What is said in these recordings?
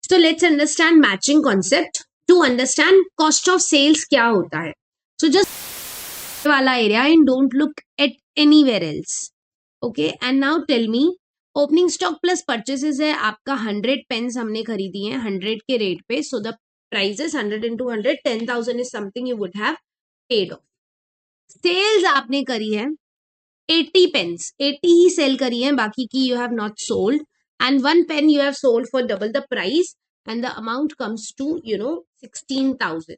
So let's understand matching concept to understand cost of sales क्या होता है. So just वाला area and don't look at anywhere else. Okay, and now tell me opening stock plus purchases है आपका 100 pens हमने खरीदी है 100 के रेट पे. So the price is 100 into 100, 10,000 is something you would have paid off. Sales आपने करी है 80 pens, 80 ही सेल करी है, बाकी की you have not sold, and one pen you have sold for double the price, and the amount comes to 16,000.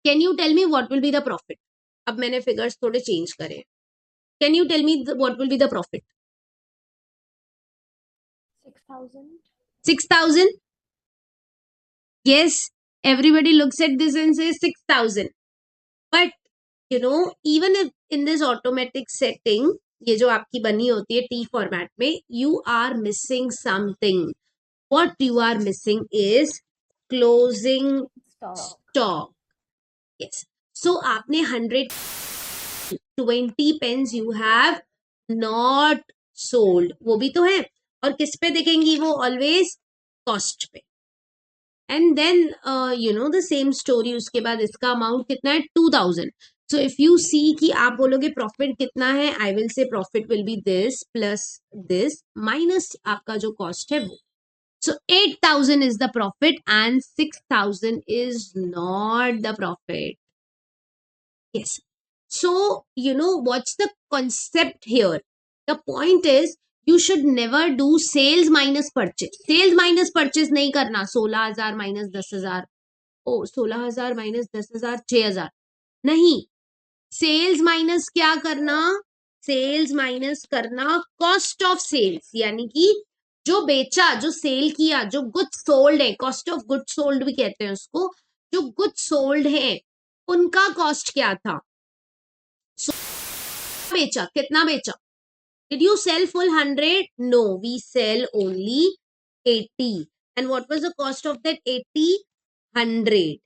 Can you tell me what will be the profit? अब मैंने figures थोड़े change करे. Can you tell me what will be the profit? 6,000. 6,000? Yes, everybody looks at this and says 6,000. But even if in this automatic setting, ये जो आपकी बनी होती है T format में, you are missing something. What you are missing is closing stock. Yes. So आपने 120 pens you have not sold. वो भी तो है. और किस पे दिखेंगी वो? Always cost पे. And then the same story, उसके बाद इसका अमाउंट कितना है? 2,000. So if you see कि आप बोलोगे प्रॉफिट कितना है, I will say profit will be this plus this minus आपका जो कॉस्ट है वो. So 8,000 is the profit and 6,000 is not the profit. Yes. So what's the concept here? The point is you should never do sales minus purchase. Sales minus purchase नहीं करना. 16,000 minus 10,000. ओ 16,000 minus 10,000 6,000 नहीं. Sales minus क्या करना? Sales minus करना cost of sales, यानी कि जो बेचा, जो सेल किया, जो गुड्स सोल्ड है, कॉस्ट ऑफ गुड्स सोल्ड भी कहते हैं उसको, जो गुड्स सोल्ड है उनका कॉस्ट क्या था? बेचा, कितना बेचा? Did you sell full 100? No, we sell only 80. And what was the cost of that 80? 100.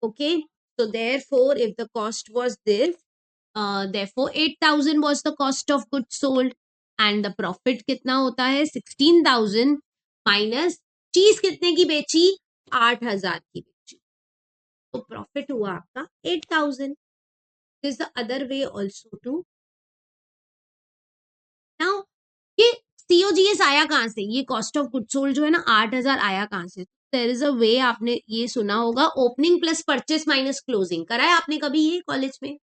Okay. So therefore, if the cost was this, therefore 8,000 was the cost of goods sold. And the profit कितना होता है? 16,000 minus चीज कितने की बेची? 8,000 की बेची. तो प्रॉफिट हुआ आपका 8,000. This is the other way also too. Now ये COGS आया कहाँ से? ये कॉस्ट ऑफ गुड्स सोल्ड जो है ना 8,000 आया कहाँ से? देयर इज अ वे, आपने ये सुना होगा, opening plus purchase minus closing. करा है आपने कभी ये कॉलेज में?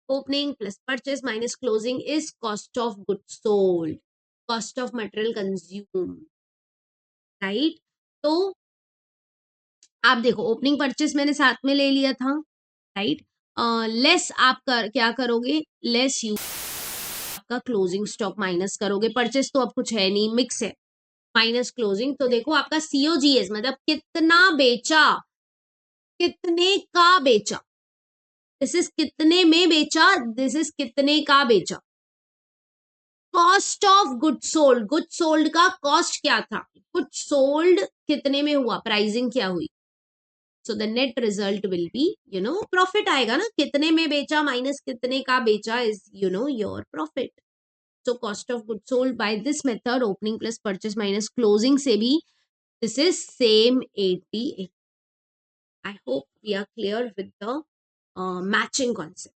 Opening plus purchase minus closing is cost of goods sold, cost of material consume, right? तो आप देखो ओपनिंग परचेस मैंने साथ में ले लिया था, राइट? लेस आप क्या करोगे? लेस यू आपका क्लोजिंग स्टॉक माइनस करोगे. परचेस तो अब कुछ है नहीं, मिक्स है, माइनस क्लोजिंग. तो देखो आपका COGS मतलब कितना बेचा, कितने का बेचा. दिस इज कितने में बेचा, दिस इज कितने का बेचा. Cost of good sold, good sold का कॉस्ट क्या था? गुड सोल्ड कितने में हुआ, प्राइसिंग क्या हुई. So the net result will be profit आएगा ना, कितने में बेचा माइनस कितने का बेचा is your profit. So cost of goods sold by this method, opening plus purchase minus closing से भी this is same 80. I hope we are clear with the matching concept.